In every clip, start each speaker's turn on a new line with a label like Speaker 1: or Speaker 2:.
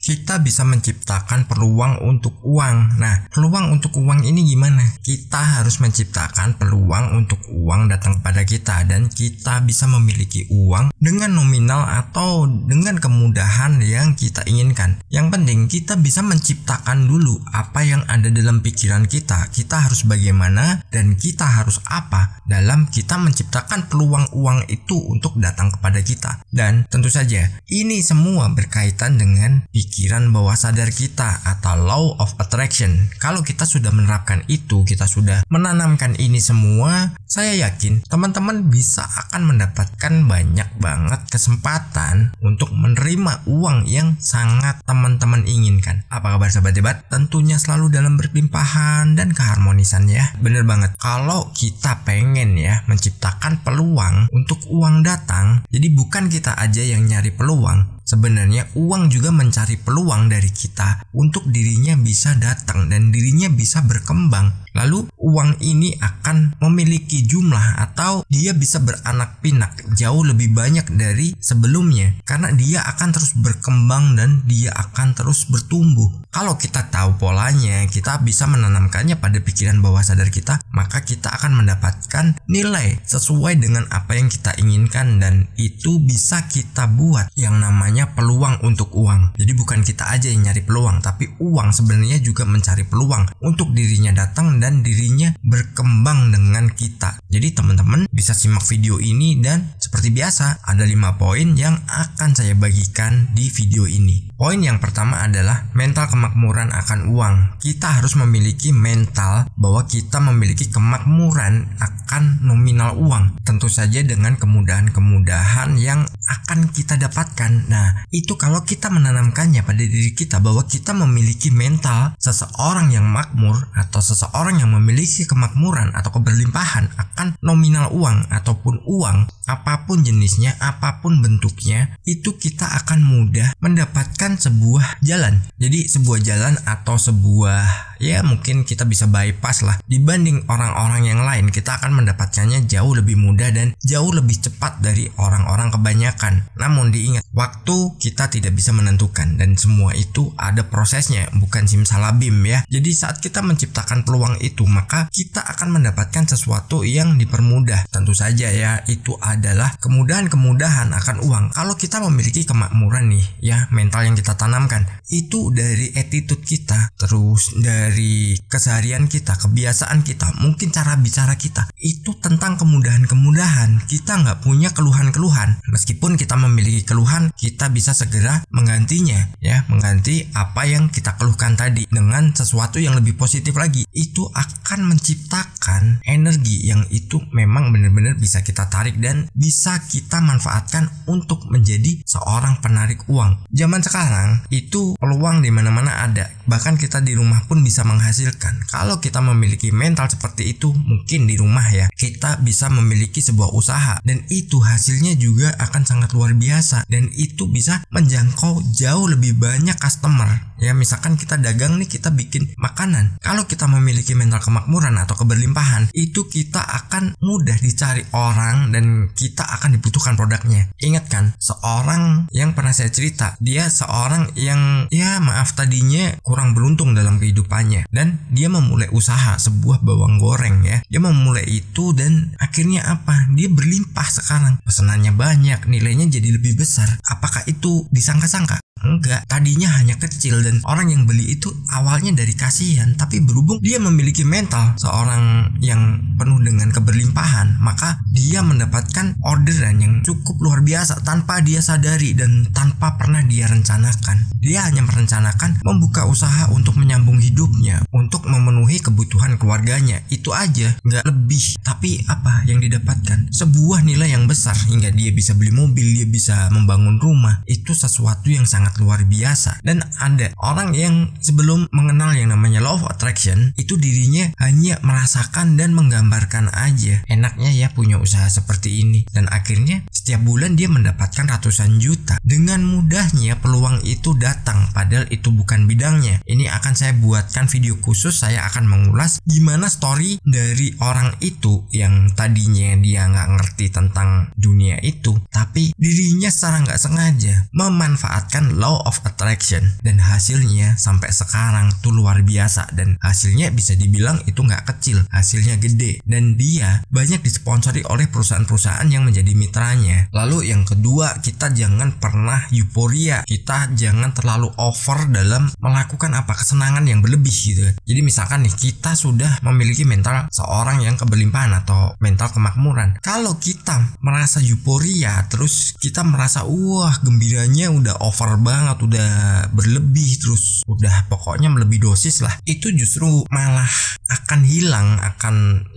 Speaker 1: kita bisa menciptakan peluang untuk uang. Nah, peluang untuk uang ini gimana? Kita harus menciptakan peluang untuk uang datang kepada kita, dan kita bisa memiliki uang dengan nominal atau dengan kemudahan yang kita inginkan. Yang penting kita bisa menciptakan dulu apa yang ada dalam pikiran kita. Kita harus bagaimana dan kita harus apa dalam kita menciptakan peluang uang itu untuk datang kepada kita. Dan tentu saja ini semua berkaitan dengan pikiran bawah sadar kita atau law of attraction. Kalau kita sudah menerapkan itu, kita sudah menanamkan ini semua, saya yakin teman-teman bisa akan mendapatkan banyak banget kesempatan untuk menerima uang yang sangat teman-teman inginkan. Apa kabar sahabat hebat? Tentunya selalu dalam berlimpahan dan keharmonisan ya. Bener banget, kalau kita pengen ya menciptakan peluang untuk uang datang, jadi bukan kita aja yang nyari peluang. Sebenarnya uang juga mencari peluang dari kita untuk dirinya bisa datang dan dirinya bisa berkembang. Lalu uang ini akan memiliki jumlah atau dia bisa beranak pinak jauh lebih banyak dari sebelumnya, karena dia akan terus berkembang dan dia akan terus bertumbuh. Kalau kita tahu polanya, kita bisa menanamkannya pada pikiran bawah sadar kita, maka kita akan mendapatkan nilai sesuai dengan apa yang kita inginkan, dan itu bisa kita buat yang namanya peluang untuk uang. Jadi bukan kita aja yang nyari peluang, tapi uang sebenarnya juga mencari peluang untuk dirinya datang dan dirinya berkembang dengan kita. Jadi teman-teman bisa simak video ini, dan seperti biasa ada 5 poin yang akan saya bagikan di video ini. Poin yang pertama adalah mental kemakmuran akan uang. Kita harus memiliki mental bahwa kita memiliki kemakmuran akan nominal uang. Tentu saja dengan kemudahan-kemudahan yang akan kita dapatkan. Nah, itu kalau kita menanamkannya pada diri kita bahwa kita memiliki mental seseorang yang makmur atau seseorang yang memiliki kemakmuran atau keberlimpahan akan nominal uang ataupun uang, apapun jenisnya, apapun bentuknya, itu kita akan mudah mendapatkan sebuah jalan. Jadi sebuah jalan atau sebuah, ya mungkin kita bisa bypass lah dibanding orang-orang yang lain. Kita akan mendapatkannya jauh lebih mudah dan jauh lebih cepat dari orang-orang kebanyakan. Namun diingat, waktu kita tidak bisa menentukan dan semua itu ada prosesnya, bukan simsalabim ya. Jadi saat kita menciptakan peluang itu, maka kita akan mendapatkan sesuatu yang dipermudah. Tentu saja ya, itu adalah kemudahan-kemudahan akan uang. Kalau kita memiliki kemakmuran nih ya, mental yang kita tanamkan itu dari attitude kita, terus dari keseharian kita, kebiasaan kita, mungkin cara bicara kita, itu tentang kemudahan-kemudahan. Kita nggak punya keluhan-keluhan. Meskipun kita memiliki keluhan, kita bisa segera menggantinya ya, mengganti apa yang kita keluhkan tadi dengan sesuatu yang lebih positif lagi. Itu akan menciptakan energi yang itu memang benar-benar bisa kita tarik dan bisa kita manfaatkan untuk menjadi seorang penarik uang. Zaman sekarang itu peluang di mana-mana ada. Bahkan kita di rumah pun bisa menghasilkan. Kalau kita memiliki mental seperti itu, mungkin di rumah ya, kita bisa memiliki sebuah usaha dan itu hasilnya juga akan sangat luar biasa dan itu bisa menjangkau jauh lebih banyak customer. Ya misalkan kita dagang nih, kita bikin makanan. Kalau kita memiliki mental kemakmuran atau keberlimpahan, itu kita akan mudah dicari orang dan kita akan dibutuhkan produknya. Ingat kan, seorang yang pernah saya cerita, dia seorang yang ya maaf tadinya kurang beruntung dalam kehidupannya dan dia memulai usaha sebuah bawang goreng ya. Dia memulai itu dan akhirnya apa? Dia berlimpah sekarang. Pesanannya banyak, nilainya jadi lebih besar. Apakah itu disangka-sangka? Enggak, tadinya hanya kecil dan orang yang beli itu awalnya dari kasihan, tapi berhubung dia memiliki mental seorang yang penuh dengan keberlimpahan, maka dia mendapatkan orderan yang cukup luar biasa tanpa dia sadari dan tanpa pernah dia rencanakan. Dia hanya merencanakan membuka usaha untuk menyambung hidupnya, untuk memenuhi kebutuhan keluarganya, itu aja, nggak lebih. Tapi apa yang didapatkan? Sebuah nilai yang besar hingga dia bisa beli mobil, dia bisa membangun rumah. Itu sesuatu yang sangat luar biasa. Dan ada orang yang sebelum mengenal yang namanya law of attraction, itu dirinya hanya merasakan dan menggambarkan aja, enaknya ya punya usaha seperti ini, dan akhirnya setiap bulan dia mendapatkan ratusan juta. Dengan mudahnya peluang itu datang padahal itu bukan bidangnya. Ini akan saya buatkan video khusus, saya akan mengulas gimana story dari orang itu yang tadinya dia nggak ngerti tentang dunia itu, tapi dirinya secara nggak sengaja memanfaatkan law of attraction, dan hasilnya sampai sekarang tuh luar biasa, dan hasilnya bisa dibilang itu nggak kecil, hasilnya gede, dan dia banyak disponsori oleh perusahaan-perusahaan yang menjadi mitranya. Lalu yang kedua, kita jangan pernah euforia, kita jangan terlalu over dalam melakukan kesenangan yang berlebih gitu. Jadi misalkan nih, kita sudah memiliki mental seorang yang keberlimpahan atau mental kemakmuran. Kalau kita merasa euforia, terus kita merasa wah gembiranya udah over banget, udah berlebih, terus udah pokoknya melebihi dosis lah, itu justru malah akan hilang, akan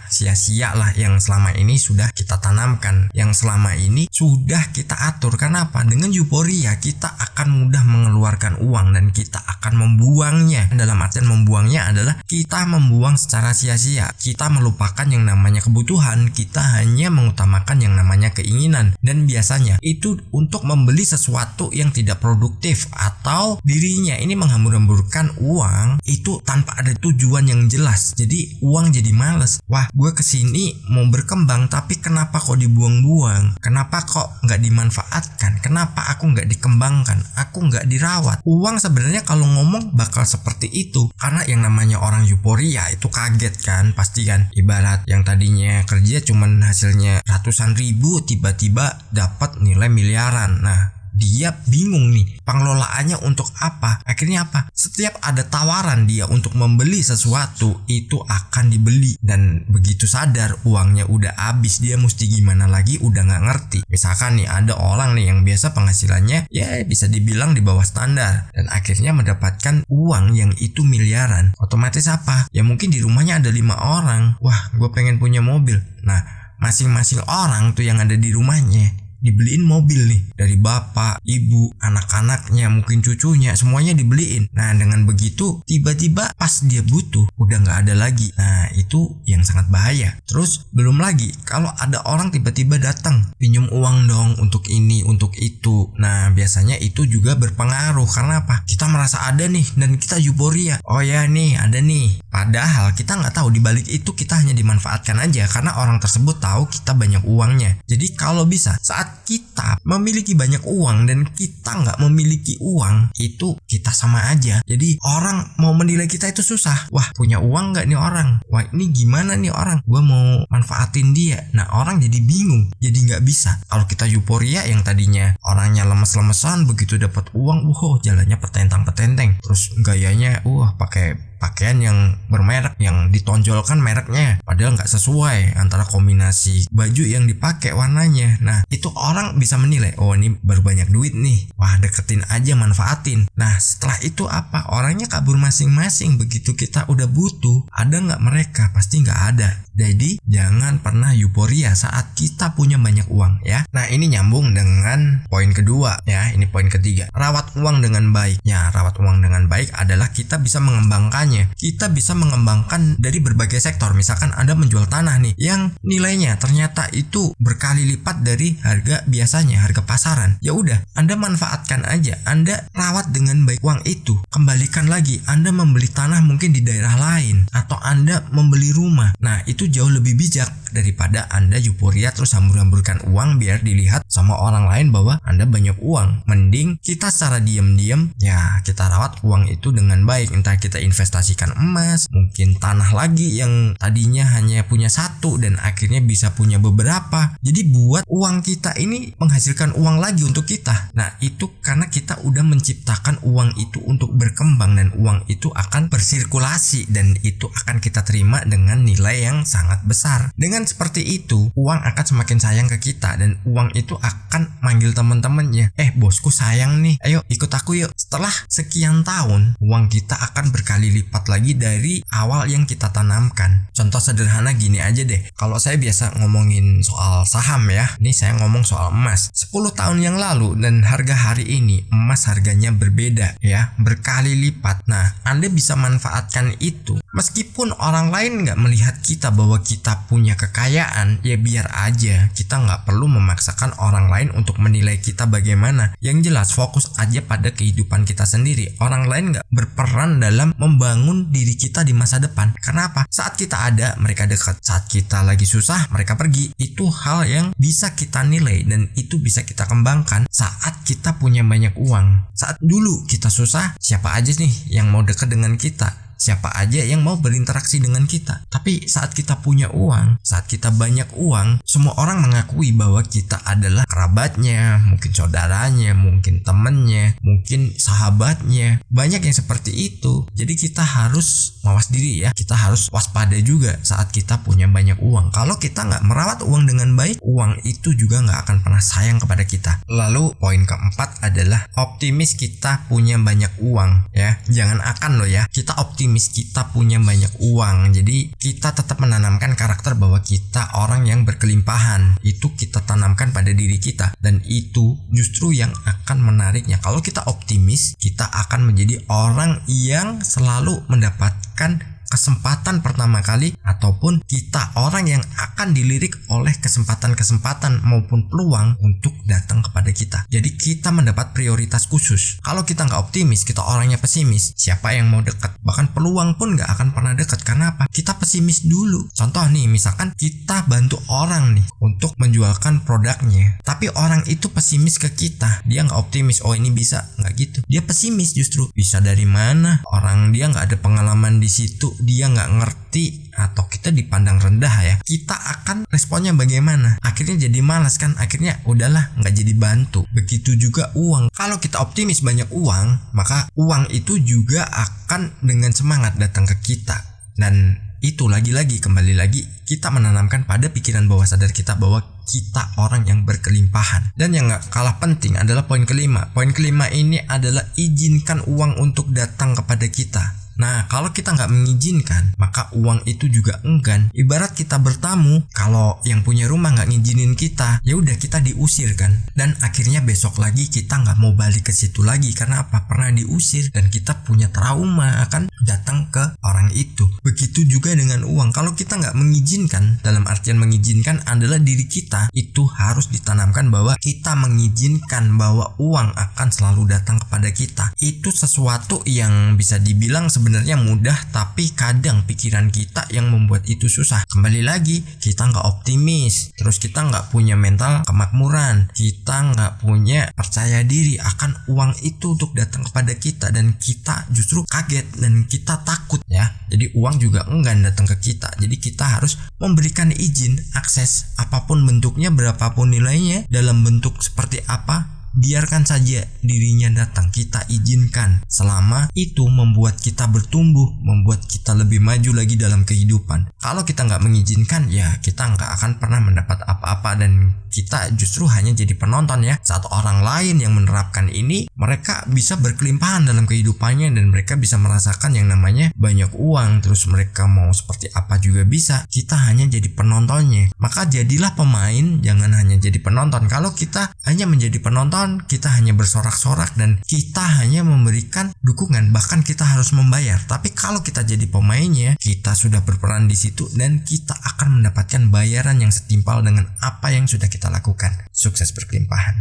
Speaker 1: sia-sia lah yang selama ini sudah kita tanamkan, yang selama ini sudah kita atur. Kenapa? Dengan euforia kita akan mudah mengeluarkan uang dan kita akan membuangnya. Dalam artian membuangnya adalah kita membuang secara sia-sia, kita melupakan yang namanya kebutuhan, kita hanya mengutamakan yang namanya keinginan, dan biasanya itu untuk membeli sesuatu yang tidak produktif atau dirinya ini menghambur-hamburkan uang itu tanpa ada tujuan yang jelas. Jadi uang jadi males. Wah, gue kesini mau berkembang, tapi kenapa kok dibuang-buang? Kenapa kok nggak dimanfaatkan? Kenapa aku nggak dikembangkan? Aku nggak dirawat? Uang sebenarnya kalau ngomong bakal seperti itu, karena yang namanya orang euforia itu kaget kan, pasti kan. Ibarat yang tadinya kerja cuman hasilnya ratusan ribu, tiba-tiba dapat nilai miliaran. Nah, dia bingung nih pengelolaannya untuk apa. Akhirnya apa? Setiap ada tawaran dia untuk membeli sesuatu, itu akan dibeli, dan begitu sadar uangnya udah habis, dia mesti gimana lagi udah nggak ngerti. Misalkan nih ada orang nih yang biasa penghasilannya bisa dibilang di bawah standar, dan akhirnya mendapatkan uang yang itu miliaran. Otomatis apa? Ya mungkin di rumahnya ada 5 orang. Wah, gue pengen punya mobil. Nah, masing-masing orang tuh yang ada di rumahnya dibeliin mobil nih, dari bapak, ibu, anak-anaknya, mungkin cucunya, semuanya dibeliin. Nah, dengan begitu tiba-tiba pas dia butuh udah nggak ada lagi. Nah, itu yang sangat bahaya. Terus belum lagi kalau ada orang tiba-tiba datang, pinjam uang dong untuk ini, untuk itu. Nah, biasanya itu juga berpengaruh. Karena apa? Kita merasa ada nih dan kita euforia. Oh ya nih, ada nih. Padahal kita nggak tahu di balik itu kita hanya dimanfaatkan aja karena orang tersebut tahu kita banyak uangnya. Jadi kalau bisa saat kita memiliki banyak uang dan kita nggak memiliki uang, itu kita sama aja. Jadi orang mau menilai kita itu susah. Wah, punya uang nggak nih orang? Wah, ini gimana nih orang? Gua mau manfaatin dia. Nah, orang jadi bingung, jadi nggak bisa. Kalau kita euforia yang tadinya orangnya lemes-lemesan, begitu dapat uang, jalannya petentang-petenteng, terus gayanya pakai pakaian yang bermerek, yang ditonjolkan mereknya, padahal nggak sesuai antara kombinasi baju yang dipakai warnanya. Nah, itu orang bisa menilai, oh ini baru banyak duit nih, wah deketin aja, manfaatin. Nah, setelah itu apa? Orangnya kabur masing-masing. Begitu kita udah butuh, ada nggak mereka? Pasti nggak ada. Jadi jangan pernah euforia saat kita punya banyak uang ya. Nah, ini nyambung dengan poin kedua ya. Ini poin ketiga, rawat uang dengan baik. Ya, rawat uang dengan baik adalah kita bisa mengembangkannya. Kita bisa mengembangkan dari berbagai sektor. Misalkan Anda menjual tanah nih yang nilainya ternyata itu berkali lipat dari harga biasanya, harga pasaran. Ya udah, Anda manfaatkan aja. Anda rawat dengan baik uang itu. Kembalikan lagi. Anda membeli tanah mungkin di daerah lain, atau Anda membeli rumah. Nah, itu jauh lebih bijak daripada Anda euforia terus hambur-hamburkan uang biar dilihat sama orang lain bahwa Anda banyak uang. Mending kita secara diam-diam ya kita rawat uang itu dengan baik. Entah kita investasikan emas, mungkin tanah lagi yang tadinya hanya punya satu dan akhirnya bisa punya beberapa. Jadi buat uang kita ini menghasilkan uang lagi untuk kita. Nah, itu karena kita udah menciptakan uang itu untuk berkembang, dan uang itu akan bersirkulasi dan itu akan kita terima dengan nilai yang sangat besar. Dengan seperti itu, uang akan semakin sayang ke kita, dan uang itu akan manggil teman-temannya, bosku sayang nih, ayo ikut aku yuk. Setelah sekian tahun, uang kita akan berkali lipat lagi dari awal yang kita tanamkan. Contoh sederhana gini aja deh, kalau saya biasa ngomongin soal saham ya, ini saya ngomong soal emas. 10 tahun yang lalu dan harga hari ini, emas harganya berbeda ya, berkali lipat. Nah, Anda bisa manfaatkan itu Meskipun orang lain nggak melihat kita bahwa kita punya kekayaan, ya biar aja. Kita nggak perlu memaksakan orang lain untuk menilai kita bagaimana. Yang jelas fokus aja pada kehidupan kita sendiri. Orang lain nggak berperan dalam membangun diri kita di masa depan. Kenapa? Saat kita ada, mereka dekat. Saat kita lagi susah, mereka pergi. Itu hal yang bisa kita nilai dan itu bisa kita kembangkan saat kita punya banyak uang. Saat dulu kita susah, siapa aja nih yang mau dekat dengan kita? Siapa aja yang mau berinteraksi dengan kita? Tapi saat kita punya uang, saat kita banyak uang, semua orang mengakui bahwa kita adalah kerabatnya, mungkin saudaranya, mungkin temennya, mungkin sahabatnya. Banyak yang seperti itu. Jadi kita harus mawas diri ya. Kita harus waspada juga saat kita punya banyak uang. Kalau kita nggak merawat uang dengan baik, uang itu juga nggak akan pernah sayang kepada kita. Lalu poin keempat adalah optimis kita punya banyak uang ya. Jangan akan loh ya. Kita optimis kita punya banyak uang. Jadi kita tetap menanamkan karakter bahwa kita orang yang berkelimpahan. Itu kita tanamkan pada diri kita dan itu justru yang akan menariknya. Kalau kita optimis, kita akan menjadi orang yang selalu mendapatkan kesempatan pertama kali ataupun kita orang yang akan dilirik oleh kesempatan-kesempatan maupun peluang untuk datang kepada kita. Jadi kita mendapat prioritas khusus. Kalau kita nggak optimis, kita orangnya pesimis, siapa yang mau dekat? Bahkan peluang pun nggak akan pernah dekat. Karena apa? Kita pesimis dulu. Contoh nih, misalkan kita bantu orang nih untuk menjualkan produknya, tapi orang itu pesimis ke kita. Dia nggak optimis, oh ini bisa, nggak gitu. Dia pesimis justru. Bisa dari mana? Orang dia nggak ada pengalaman di situ, dia nggak ngerti, atau kita dipandang rendah ya. Kita akan responnya bagaimana? Akhirnya jadi malas kan? Akhirnya udahlah, nggak jadi bantu. Begitu juga uang. Kalau kita optimis banyak uang, maka uang itu juga akan dengan semangat datang ke kita. Dan itu lagi-lagi kembali lagi kita menanamkan pada pikiran bawah sadar kita bahwa kita orang yang berkelimpahan. Dan yang gak kalah penting adalah poin kelima. Poin kelima ini adalah izinkan uang untuk datang kepada kita. Nah, kalau kita nggak mengizinkan, maka uang itu juga enggan. Ibarat kita bertamu, kalau yang punya rumah nggak ngizinin kita, ya udah kita diusir kan. Dan akhirnya besok lagi kita nggak mau balik ke situ lagi. Karena apa? Pernah diusir dan kita punya trauma akan datang ke orang itu. Begitu juga dengan uang. Kalau kita nggak mengizinkan, dalam artian mengizinkan adalah diri kita, itu harus ditanamkan bahwa kita mengizinkan bahwa uang akan selalu datang kepada kita. Itu sesuatu yang bisa dibilang sebenarnya mudah, tapi kadang pikiran kita yang membuat itu susah. Kembali lagi, kita nggak optimis, terus kita nggak punya mental kemakmuran, kita nggak punya percaya diri akan uang itu untuk datang kepada kita, dan kita justru kaget dan kita takut ya. Jadi uang juga enggan datang ke kita. Jadi kita harus memberikan izin akses apapun bentuknya, berapapun nilainya, dalam bentuk seperti apa, biarkan saja dirinya datang, kita izinkan. Selama itu membuat kita bertumbuh, membuat kita lebih maju lagi dalam kehidupan. Kalau kita nggak mengizinkan, ya kita nggak akan pernah mendapat apa-apa dan kita justru hanya jadi penonton ya. Saat orang lain yang menerapkan ini, mereka bisa berkelimpahan dalam kehidupannya dan mereka bisa merasakan yang namanya banyak uang, terus mereka mau seperti apa juga bisa. Kita hanya jadi penontonnya. Maka jadilah pemain, jangan hanya jadi penonton. Kalau kita hanya menjadi penonton, kita hanya bersorak-sorak dan kita hanya memberikan dukungan, bahkan kita harus membayar. Tapi kalau kita jadi pemainnya, kita sudah berperan di situ dan kita akan mendapatkan bayaran yang setimpal dengan apa yang sudah kita lakukan. Sukses berkelimpahan.